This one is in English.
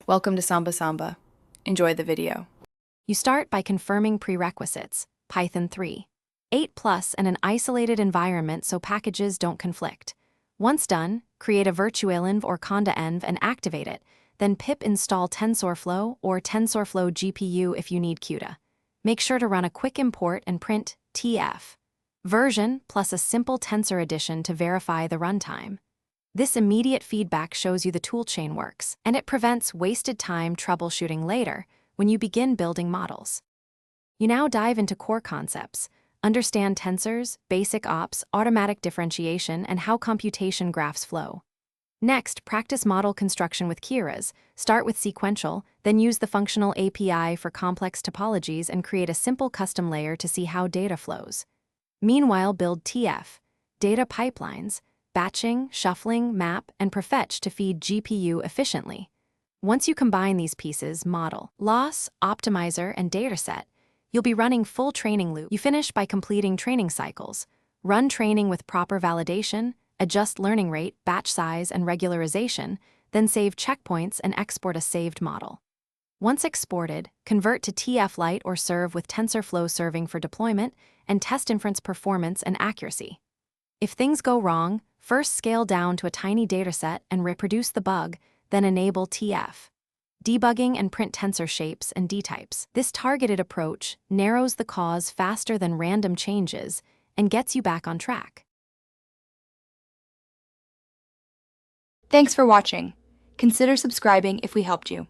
Welcome to Samba Samba. Enjoy the video. You start by confirming prerequisites, Python 3, 8+, and an isolated environment so packages don't conflict. Once done, create a virtualenv or conda-env and activate it, then pip install Tensorflow or Tensorflow GPU if you need CUDA. Make sure to run a quick import and print TF version plus a simple tensor addition to verify the runtime. This immediate feedback shows you the toolchain works, and it prevents wasted time troubleshooting later when you begin building models. You now dive into core concepts, understand tensors, basic ops, automatic differentiation, and how computation graphs flow. Next, practice model construction with Keras. Start with sequential, then use the functional API for complex topologies and create a simple custom layer to see how data flows. Meanwhile, build TF, data pipelines, batching, shuffling, map, and prefetch to feed GPU efficiently. Once you combine these pieces, model, loss, optimizer, and dataset, you'll be running full training loop. You finish by completing training cycles. Run training with proper validation, adjust learning rate, batch size, and regularization, then save checkpoints and export a saved model. Once exported, convert to TF Lite or serve with TensorFlow serving for deployment and test inference performance and accuracy. If things go wrong, first scale down to a tiny dataset and reproduce the bug, then enable TF debugging and print tensor shapes and d-types. This targeted approach narrows the cause faster than random changes and gets you back on track. Thanks for watching. Consider subscribing if we helped you.